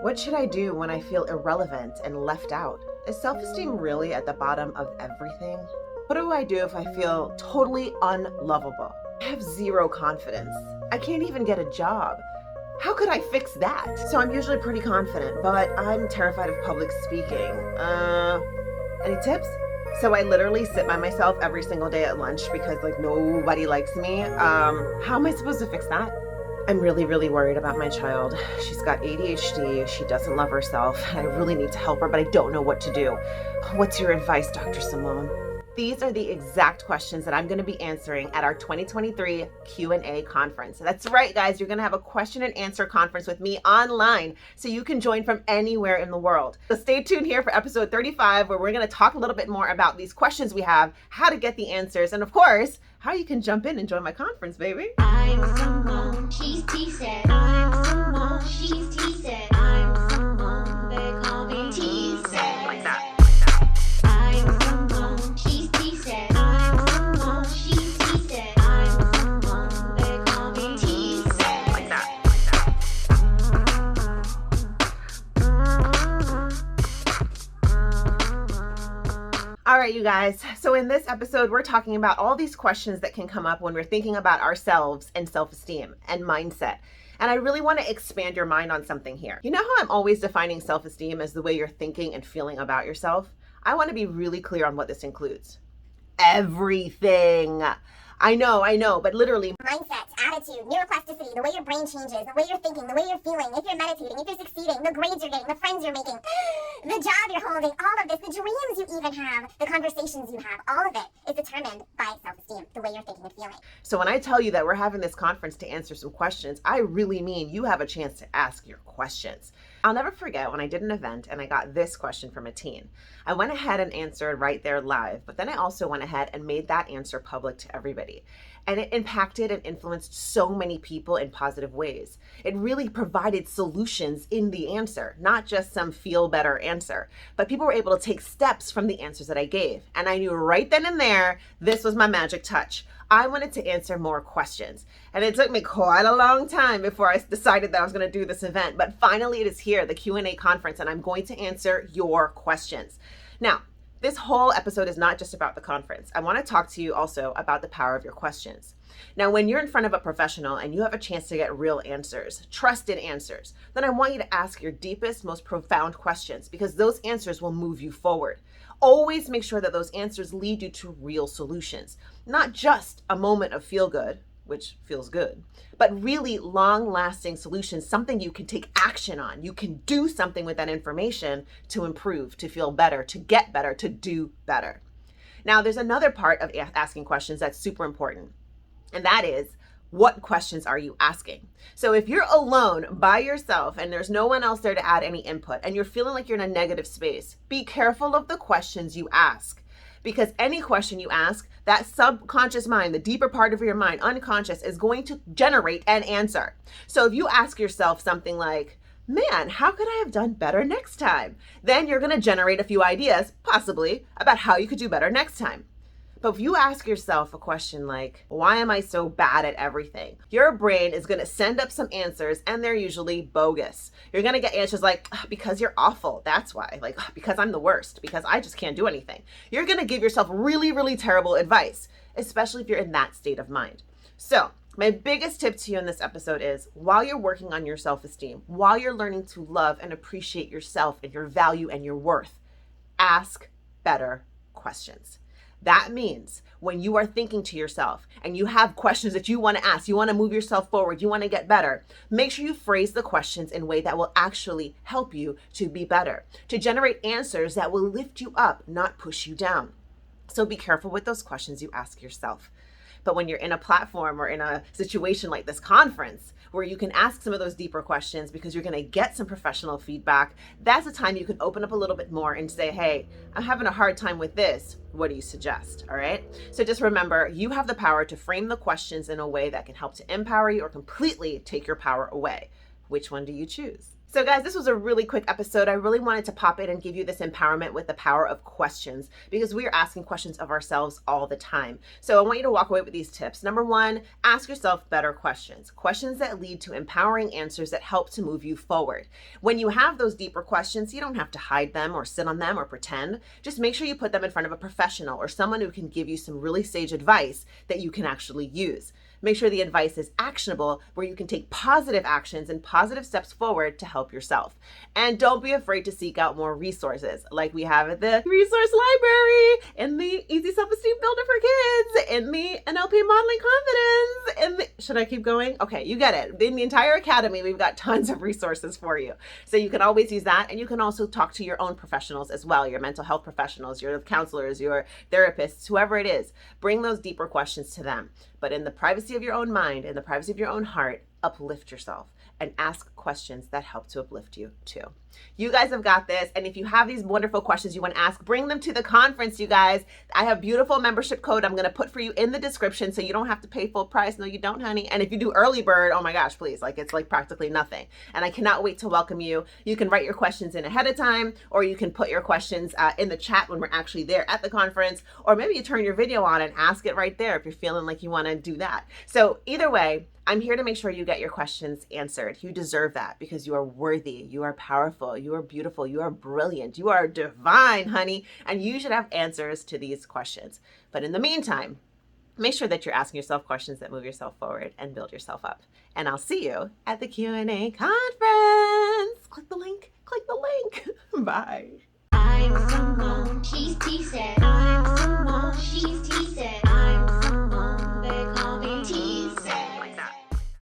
What should I do when I feel irrelevant and left out? Is self-esteem really at the bottom of everything? What do I do if I feel totally unlovable? I have zero confidence. I can't even get a job. How could I fix that? So I'm usually pretty confident, but I'm terrified of public speaking. Any tips? So I literally sit by myself every single day at lunch because nobody likes me. How am I supposed to fix that? I'm really, really worried about my child. She's got ADHD. She doesn't love herself. I really need to help her, but I don't know what to do. What's your advice, Dr. Simone? These are the exact questions that I'm going to be answering at our 2023 Q&A conference. That's right, guys. You're going to have a question and answer conference with me online, so you can join from anywhere in the world. So stay tuned here for episode 35, where we're going to talk a little bit more about these questions we have, how to get the answers, and of course, how you can jump in and join my conference, baby. I'm Simone, she's TSED. I'm Simone, she's TSED. I'm Simone, they call me TSED. Like that. I'm Simone, she's TSED. I'm Simone, she's TSED. I'm Simone, they call me TSED. Like that. All right, you guys. So in this episode, we're talking about all these questions that can come up when we're thinking about ourselves and self-esteem and mindset. And I really want to expand your mind on something here. You know how I'm always defining self-esteem as the way you're thinking and feeling about yourself? I want to be really clear on what this includes. Everything. I know, but literally Mindset, attitude, neuroplasticity, the way your brain changes, the way you're thinking, the way you're feeling, if you're meditating, if you're succeeding, the grades you're getting, the friends you're making, the job you're holding, all of this, the dreams you even have, the conversations you have, all of it is determined by self-esteem, the way you're thinking and feeling. So when I tell you that we're having this conference to answer some questions, I really mean you have a chance to ask your questions. I'll never forget when I did an event and I got this question from a teen. I went ahead and answered right there live, but then I also went ahead and made that answer public to everybody. And it impacted and influenced so many people in positive ways. It really provided solutions in the answer, not just some feel better answer, but people were able to take steps from the answers that I gave. And I knew right then and there, this was my magic touch. I wanted to answer more questions. And it took me quite a long time before I decided that I was going to do this event. But finally it is here, the Q&A conference, and I'm going to answer your questions. Now, this whole episode is not just about the conference. I want to talk to you also about the power of your questions. Now, when you're in front of a professional and you have a chance to get real answers, trusted answers, then I want you to ask your deepest, most profound questions, because those answers will move you forward. Always make sure that those answers lead you to real solutions, not just a moment of feel good, which feels good, but really long-lasting solutions, something you can take action on. You can do something with that information to improve, to feel better, to get better, to do better. Now, there's another part of asking questions that's super important, and that is, what questions are you asking? So if you're alone by yourself and there's no one else there to add any input and you're feeling like you're in a negative space, be careful of the questions you ask. Because any question you ask, that subconscious mind, the deeper part of your mind, unconscious, is going to generate an answer. So if you ask yourself something like, man, how could I have done better next time? Then you're going to generate a few ideas, possibly, about how you could do better next time. But if you ask yourself a question like, why am I so bad at everything? Your brain is going to send up some answers, and they're usually bogus. You're going to get answers like, because you're awful. That's why. Like, because I'm the worst. Because I just can't do anything. You're going to give yourself really, really terrible advice, especially if you're in that state of mind. So my biggest tip to you in this episode is, while you're working on your self-esteem, while you're learning to love and appreciate yourself and your value and your worth, ask better questions. That means when you are thinking to yourself and you have questions that you want to ask, you want to move yourself forward, you want to get better, make sure you phrase the questions in a way that will actually help you to be better, to generate answers that will lift you up, not push you down. So be careful with those questions you ask yourself. But when you're in a platform or in a situation like this conference, where you can ask some of those deeper questions because you're going to get some professional feedback, that's the time you can open up a little bit more and say, hey, I'm having a hard time with this. What do you suggest? All right. So just remember, you have the power to frame the questions in a way that can help to empower you or completely take your power away. Which one do you choose? So guys, this was a really quick episode. I really wanted to pop in and give you this empowerment with the power of questions, because we are asking questions of ourselves all the time. So I want you to walk away with these tips. Number one, ask yourself better questions. Questions that lead to empowering answers that help to move you forward. When you have those deeper questions, you don't have to hide them or sit on them or pretend. Just make sure you put them in front of a professional or someone who can give you some really sage advice that you can actually use. Make sure the advice is actionable, where you can take positive actions and positive steps forward to help yourself. And don't be afraid to seek out more resources, like we have at the Resource Library, in the Easy Self-Esteem Builder for Kids, in the NLP Modeling Confidence, in the, should I keep going? Okay, you get it. In the entire academy, we've got tons of resources for you. So you can always use that, and you can also talk to your own professionals as well, your mental health professionals, your counselors, your therapists, whoever it is. Bring those deeper questions to them. But in the privacy of your own mind, in the privacy of your own heart, uplift yourself and ask questions that help to uplift you too. You guys have got this. And if you have these wonderful questions you want to ask, bring them to the conference, you guys. I have beautiful membership code I'm going to put for you in the description, so you don't have to pay full price. No, you don't, honey. And if you do early bird, oh my gosh, please, like it's like practically nothing. And I cannot wait to welcome you. You can write your questions in ahead of time, or you can put your questions in the chat when we're actually there at the conference, or maybe you turn your video on and ask it right there if you're feeling like you want to do that. So either way, I'm here to make sure you get your questions answered. You deserve that, because you are worthy, you are powerful, you are beautiful, you are brilliant, you are divine, honey, and you should have answers to these questions. But in the meantime, make sure that you're asking yourself questions that move yourself forward and build yourself up. And I'll see you at the Q&A conference. Click the link, click the link. Bye. I'm Simone, she's TSED. I'm Simone, she's